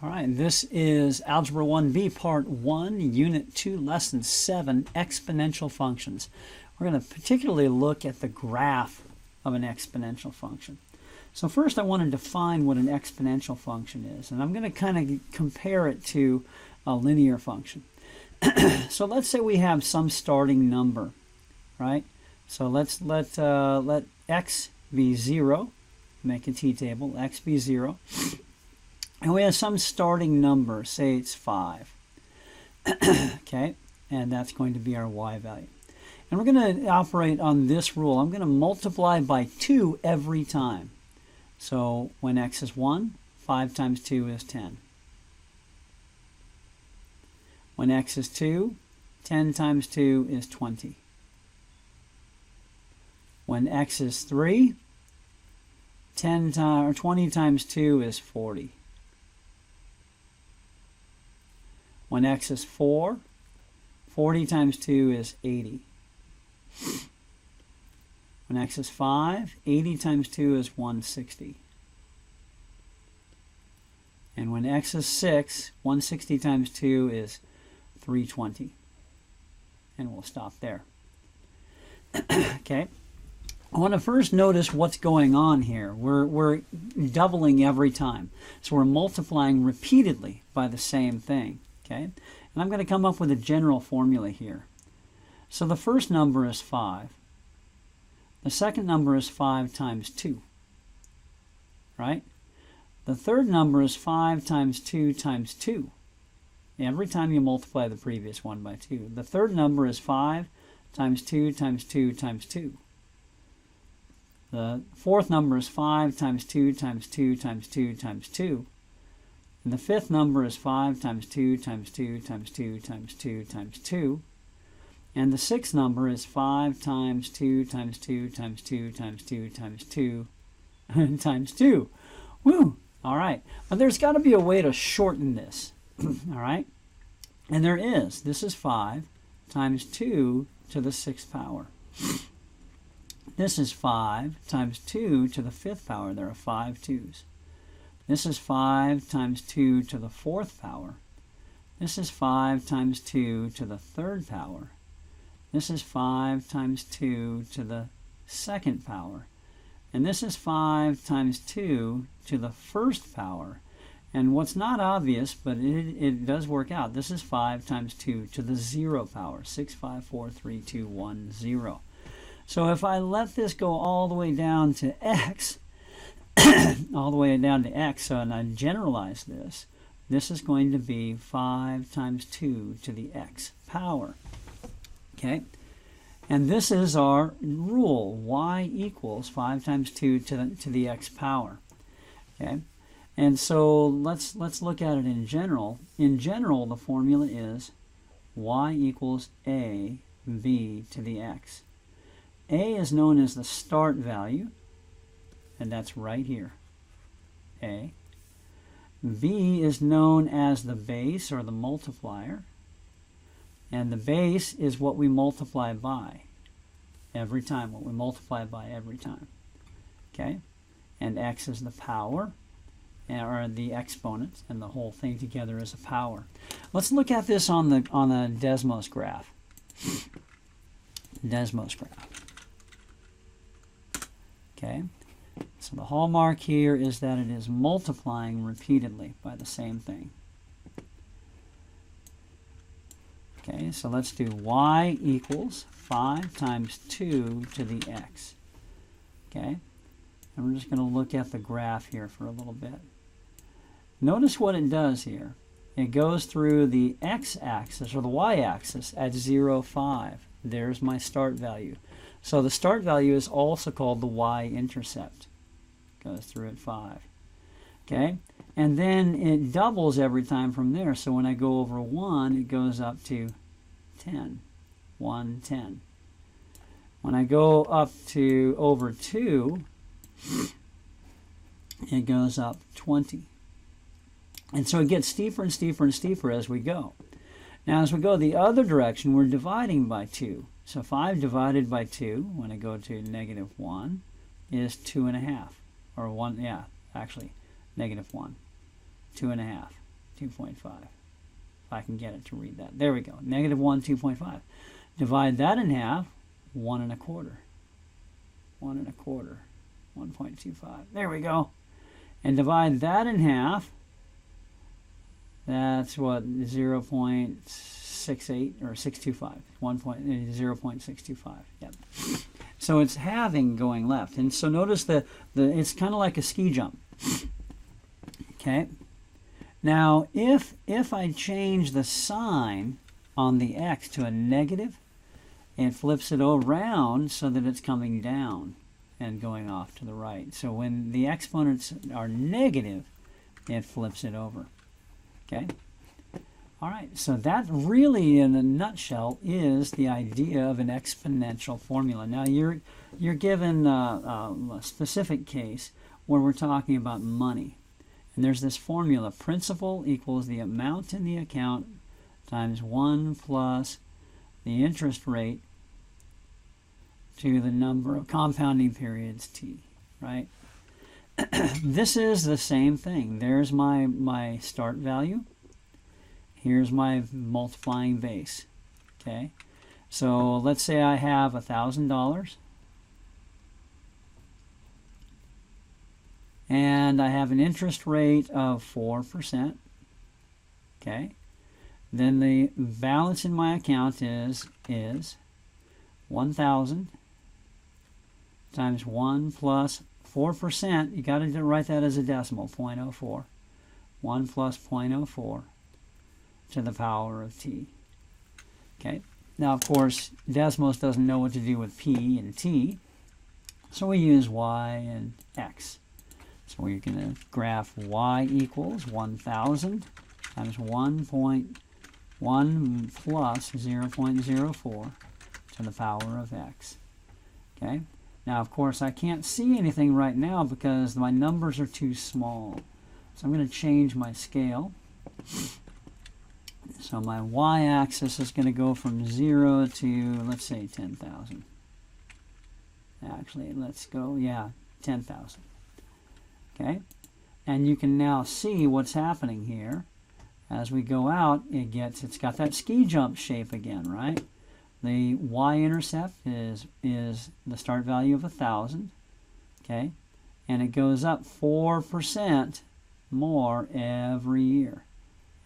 All right, this is Algebra 1B, Part 1, Unit 2, Lesson 7, Exponential Functions. We're going to particularly look at the graph of an exponential function. So first I want to define what an exponential function is, and I'm going to kind of compare it to a linear function. So let's say we have some starting number, right? So let x be 0, make a t-table, x be 0. And we have some starting number, say it's 5. Okay, and that's going to be our y value. And we're going to operate on this rule. I'm going to multiply by 2 every time. So when x is 1, 5 times 2 is 10. When x is 2, 10 times 2 is 20. When x is 3, 20 times 2 is 40. When x is 4, 40 times 2 is 80. When x is 5, 80 times 2 is 160. And when x is 6, 160 times 2 is 320. And we'll stop there. Okay. I want to first notice what's going on here. We're doubling every time. So we're multiplying repeatedly by the same thing. Okay, and I'm going to come up with a general formula here. So the first number is 5. The second number is 5 times 2. Right? The third number is 5 times 2 times 2. Every time you multiply the previous one by 2. The third number is 5 times 2 times 2 times 2. The fourth number is 5 times 2 times 2 times 2 times 2. And the fifth number is 5 times 2 times 2 times 2 times 2 times 2. And the sixth number is 5 times 2 times 2 times 2 times 2 times 2 times 2. Woo! All right. But there's got to be a way to shorten this. All right? And there is. This is 5 times 2 to the 6th power. This is 5 times 2 to the 5th power. There are 5 2's. This is 5 times 2 to the 4th power. This is 5 times 2 to the 3rd power. This is 5 times 2 to the 2nd power. And this is 5 times 2 to the 1st power. And what's not obvious, but it does work out, this is 5 times 2 to the 0 power. 6, 5, 4, 3, 2, 1, 0. So if I let this go all the way down to x, all the way down to x, so and I generalize this, this is going to be 5 times 2 to the x power. Okay? And this is our rule. Y equals 5 times 2 to the x power. Okay? And so let's look at it in general. In general, the formula is y equals a b to the x. A is known as the start value, and that's right here, A. B is known as the base, or the multiplier, and the base is what we multiply by every time, what we multiply by every time. Okay? And x is the power, or the exponent, and the whole thing together is a power. Let's look at this on the Desmos graph. Desmos graph. Okay? So the hallmark here is that it is multiplying repeatedly by the same thing. Okay, so let's do y equals 5 times 2 to the x. Okay, and we're just going to look at the graph here for a little bit. Notice what it does here. It goes through the x-axis, or the y-axis, at 0, 5. There's my start value. So the start value is also called the y-intercept. Goes through at 5. Okay? And then it doubles every time from there. So when I go over 1, it goes up to 10. 1, 10. When I go up to over 2, it goes up 20. And so it gets steeper and steeper and steeper as we go. Now as we go the other direction, we're dividing by 2. So 5 divided by 2, when I go to negative 1, is 2.5. Or 1, yeah, actually, negative 1. 2.5. 2.5. If I can get it to read that. There we go. Negative 1, 2.5. Divide that in half, 1 1/4. 1 1/4. 1.25. There we go. And divide that in half. That's what, 0.68 or 625. 0.625. Yep. So it's halving going left. And so notice it's kind of like a ski jump. Okay. Now, if I change the sign on the x to a negative, it flips it around so that it's coming down and going off to the right. So when the exponents are negative, it flips it over. Okay? All right, so that really, in a nutshell, is the idea of an exponential formula. Now, you're given a specific case where we're talking about money. And there's this formula, principal equals the amount in the account times 1 plus the interest rate to the number of compounding periods t, right? This is the same thing. There's my start value. Here's my multiplying base, okay? So let's say I have $1,000. And I have an interest rate of 4%, okay? Then the balance in my account is 1,000 times 1 plus 4%. You got to write that as a decimal, 0.04. 1 plus 0.04 to the power of t. Okay. Now, of course, Desmos doesn't know what to do with p and t, so we use y and x. So we're going to graph y equals 1,000 times 1.1 plus 0.04 to the power of x. Okay. Now, of course, I can't see anything right now because my numbers are too small. So I'm going to change my scale. So my y-axis is going to go from 0 to, let's say, 10,000. Actually, let's go, 10,000. Okay? And you can now see what's happening here. As we go out, it's got that ski jump shape again, right? The y-intercept is the start value of 1,000, okay? And it goes up 4% more every year.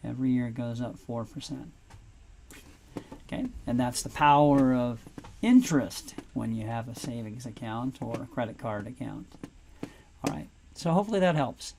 Every year it goes up 4%. Okay, and that's the power of interest when you have a savings account or a credit card account. All right, so hopefully that helps.